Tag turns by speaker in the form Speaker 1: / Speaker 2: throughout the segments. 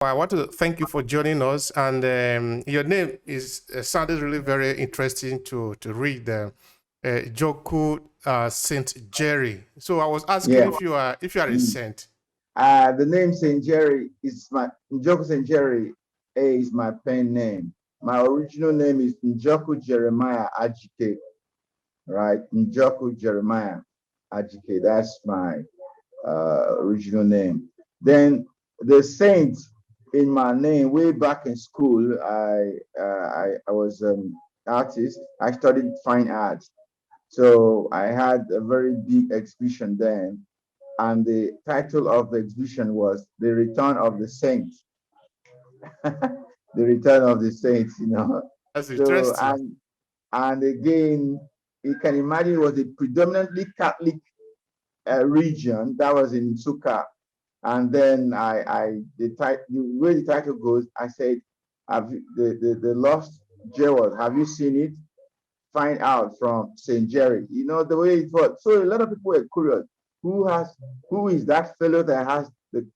Speaker 1: I want to thank you for joining us. And your name is sounded really very interesting to read. Njoku SaintJerry. So I was asking
Speaker 2: Yeah.
Speaker 1: if you are a
Speaker 2: Mm.
Speaker 1: saint.
Speaker 2: The name SaintJerry is my Njoku SaintJerry is my pen name. My original name is Njoku Jeremiah Ajike, right? Njoku Jeremiah Ajike. That's my original name. Then the saint in my name way back in school, I was an artist. I studied fine art, so I had a very big exhibition then, and the title of the exhibition was "The Return of the Saints." The Return of the Saints, you know.
Speaker 1: That's
Speaker 2: So
Speaker 1: interesting.
Speaker 2: and again, you can imagine it was a predominantly Catholic region that was in Suka. And then the way the title goes, I said, have the lost jewels, have you seen it? Find out from SaintJerry. You know, the way it was. So a lot of people were curious. Who has who is that fellow that has the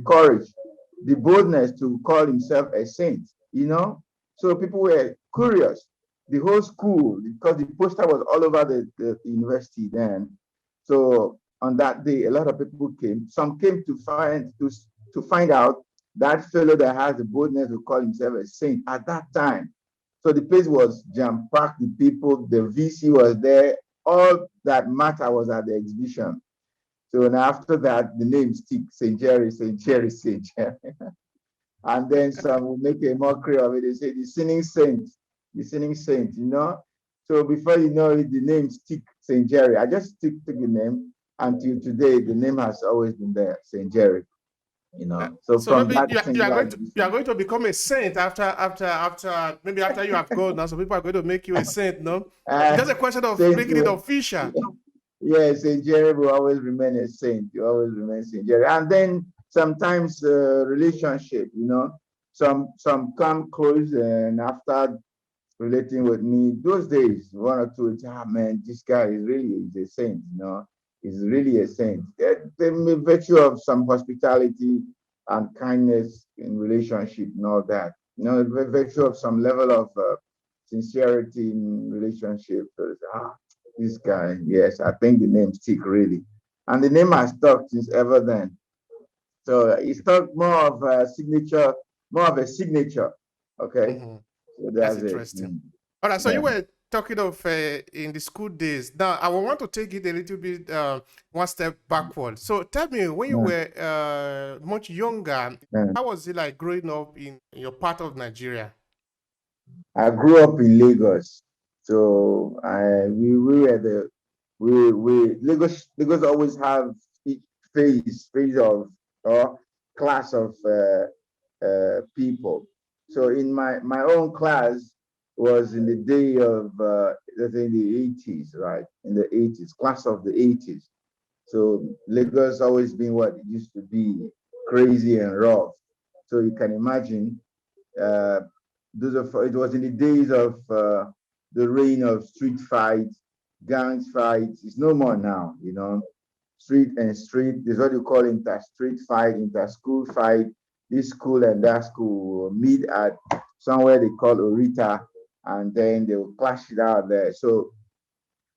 Speaker 2: courage, the boldness to call himself a saint? You know? So people were curious. The whole school, because the poster was all over the university then. So on that day, a lot of people came. Some came to find out that fellow that has the boldness to call himself a saint at that time. So the place was jam-packed with people. The VC was there. All that matter was at the exhibition. So and after that, the name stick, SaintJerry, SaintJerry, SaintJerry. And then some will make a mockery of it. They say the sinning saint, you know. So before you know it, the name stick, SaintJerry. I just stick to the name until today. The name has always been there, SaintJerry. You know. So
Speaker 1: So
Speaker 2: from
Speaker 1: maybe
Speaker 2: that
Speaker 1: you are
Speaker 2: singular
Speaker 1: going to you are
Speaker 2: exhibition,
Speaker 1: going to become a saint after maybe after you have gone now. Some people are going to make you a saint. No, it's
Speaker 2: uh,
Speaker 1: just a question of
Speaker 2: saint
Speaker 1: making it official.
Speaker 2: yeah, SaintJerry will always remain a saint. You always remain SaintJerry. And then sometimes relationship, you know, some come close and after relating with me, those days, one or two, man, this guy is a saint, you know, he's really a saint. The virtue of some hospitality and kindness in relationship and all that, you know, the virtue of some level of sincerity in relationship. So, this guy, yes, I think the name stick really. And the name has stuck since ever then. So it's stuck more of a signature. Okay.
Speaker 1: Mhm.
Speaker 2: So
Speaker 1: That's
Speaker 2: that's it.
Speaker 1: interesting. All right. So you
Speaker 2: Yeah.
Speaker 1: were talking of in the school days. Now I want to take it a little bit one step backward. So tell me, when you
Speaker 2: Yeah.
Speaker 1: were much younger,
Speaker 2: Yeah.
Speaker 1: how was it like growing up in your part of Nigeria?
Speaker 2: I grew up in Lagos. So I we were the we Lagos always have each phase of or class of people. So in my own class was in the day of let's say in the 80s, right? In the 80s, class of the 80s. So Lagos always been what it used to be, crazy and rough. So you can imagine uh, it was in the days of the reign of street fights, gangs fights. It's no more now, you know. Street and street is what you call inter-street fight, inter-school fight. This school and that school will meet at somewhere they call Orita, and then they will clash it out there. So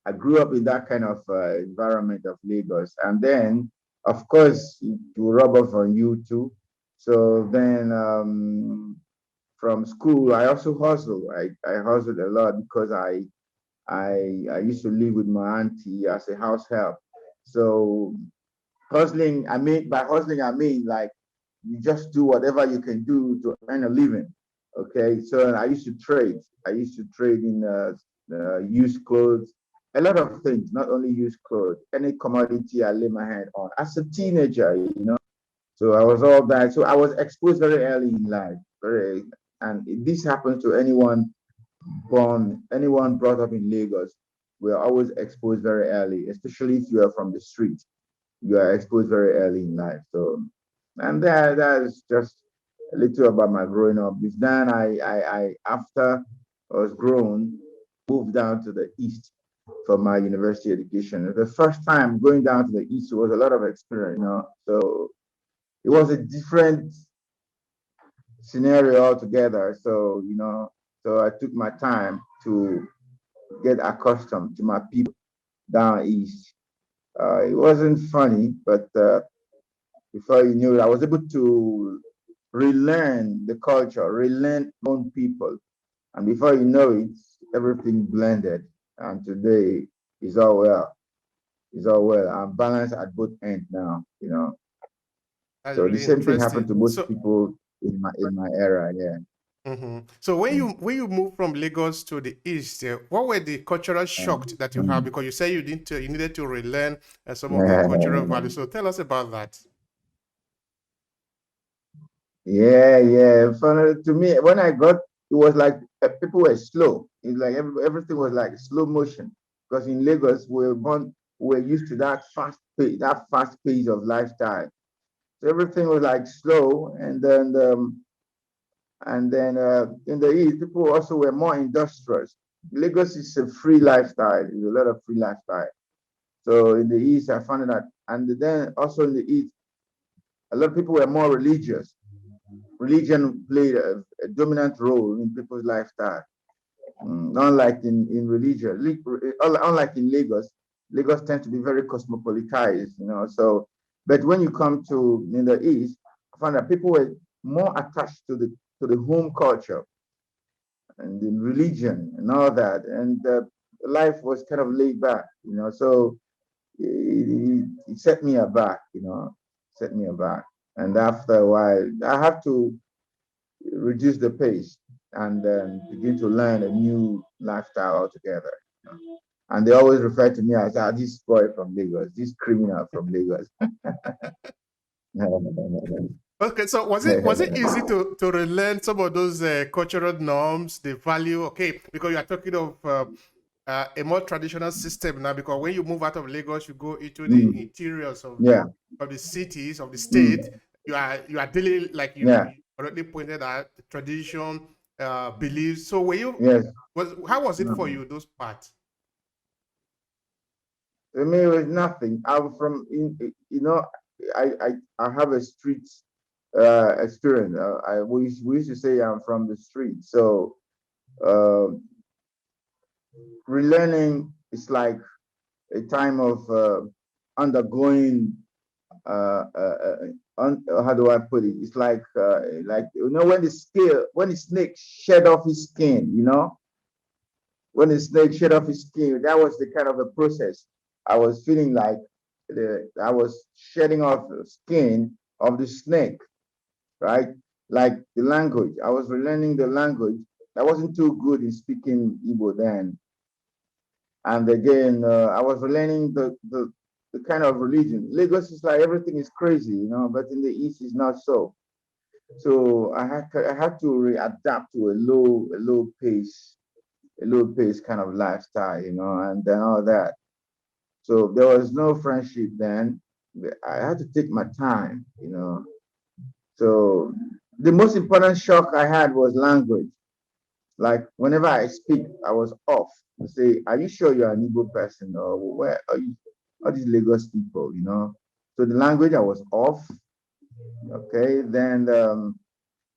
Speaker 2: I grew up in that kind of environment of Lagos, and then of course it will rub off on you too. So then from school, I also hustle. I hustled a lot because I used to live with my auntie as a house help. So hustling, I mean by hustling, I mean like you just do whatever you can do to earn a living. Okay, so I used to trade. I used to trade in used clothes, a lot of things, not only used clothes, any commodity I lay my hand on as a teenager, you know. So I was all that. So I was exposed very early in life, and this happens to anyone brought up in Lagos. We are always exposed very early, especially if you are from the street. You are exposed very early in life. So, and that's just a little about my growing up. This then I after I was grown, moved down to the east for my university education. The first time going down to the east was a lot of experience, you know. So it was a different scenario altogether. So, so I took my time to get accustomed to my people down east. It wasn't funny, but before you knew it, I was able to relearn the culture, relearn my own people. And before you know it, everything blended. And today is all well. It's all well. I'm balanced at both ends now.
Speaker 1: That's
Speaker 2: So the
Speaker 1: really
Speaker 2: same thing happened
Speaker 1: interesting.
Speaker 2: to most
Speaker 1: So,
Speaker 2: people in my era. Yeah.
Speaker 1: so when you moved from Lagos to the east, what were the cultural shocks that you have?
Speaker 2: Mm.
Speaker 1: Because you say you needed to relearn some of the
Speaker 2: Yeah,
Speaker 1: cultural values. So tell us about that.
Speaker 2: yeah. To me, when I got, it was like people were slow. It's like everything was like slow motion. Because in Lagos, we're used to that fast pace of lifestyle. So everything was like slow, and then in the east, people also were more industrious. Lagos is a free lifestyle. There's a lot of free lifestyle. So in the east, I found that, and then also in the east, a lot of people were more religious. Religion played a dominant role in people's lifestyle. Unlike in religion, unlike in Lagos, Lagos tends to be very cosmopolitized. So, but when you come to in the east, I found that people were more attached to the home culture and in religion and all that, and life was kind of laid back. So it set me aback. Set me aback, and after a while, I have to reduce the pace and then begin to learn a new lifestyle altogether. And they always refer to me as this boy from Lagos, this criminal from Lagos.
Speaker 1: Okay, so was it easy to relearn some of those cultural norms, the value? Okay, because you are talking of a more traditional system now. Because when you move out of Lagos, you go into the
Speaker 2: Mm,
Speaker 1: interiors of
Speaker 2: yeah.
Speaker 1: the cities of the state.
Speaker 2: Mm,
Speaker 1: You are dealing like
Speaker 2: yeah.
Speaker 1: you already pointed out tradition, beliefs. So were you
Speaker 2: Yes.
Speaker 1: was how was it for
Speaker 2: Mm.
Speaker 1: you those parts?
Speaker 2: To me, it was nothing. I'm from, I have a street experience. We used to say I'm from the street. So uh, relearning is like a time of undergoing. How do I put it? It's like when the snake shed off his skin. When the snake shed off his skin, that was the kind of a process. I was feeling like I was shedding off the skin of the snake, right? Like the language. I was relearning the language. I wasn't too good in speaking Igbo then. And again, I was relearning the kind of religion. Lagos is like everything is crazy, but in the East is not so. So I had to readapt to a low pace kind of lifestyle, and then all that. So there was no friendship then. I had to take my time. So the most important shock I had was language. Like whenever I speak, I was off. I say, "Are you sure you're an Igbo person, or where are you? All these Lagos people?" So the language I was off. Okay, then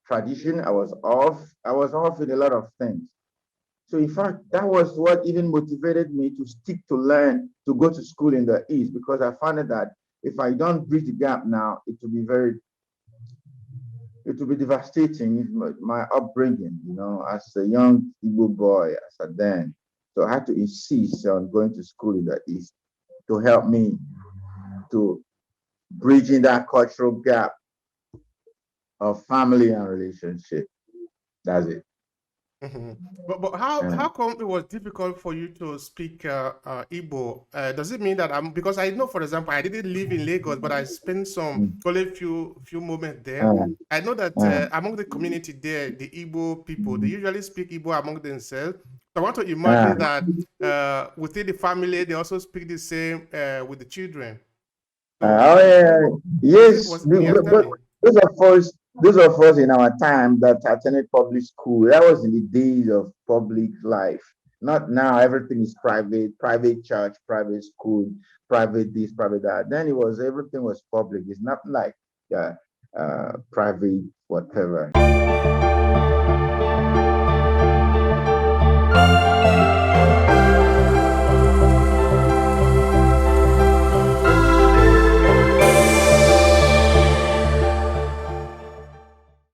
Speaker 2: tradition I was off. I was off in a lot of things. So in fact, that was what even motivated me to stick to learn to go to school in the East, because I found that if I don't bridge the gap now, it will be devastating. My upbringing, as a young Igbo boy, as a then. So I had to insist on going to school in the East to help me to bridging that cultural gap of family and relationship. That's it.
Speaker 1: Mhm. But how
Speaker 2: Uh,
Speaker 1: come it was difficult for you to speak Igbo? Does it mean that because I know, for example, I didn't live in Lagos, but I spent some
Speaker 2: mm,
Speaker 1: only few moments there.
Speaker 2: uh,
Speaker 1: I know that
Speaker 2: uh,
Speaker 1: among the community there, the Igbo people, they
Speaker 2: mm,
Speaker 1: usually speak Igbo among themselves. So I want to
Speaker 2: uh,
Speaker 1: imagine that within the family, they also speak the same with the children.
Speaker 2: oh
Speaker 1: So
Speaker 2: yeah, yes.
Speaker 1: yes, tell
Speaker 2: But
Speaker 1: me.
Speaker 2: those of us in our time that attended public school, that was in the days of public life. Not now. Everything is private, private church, private school, private this, private that. Then everything was public. It's not like yeah. private, whatever.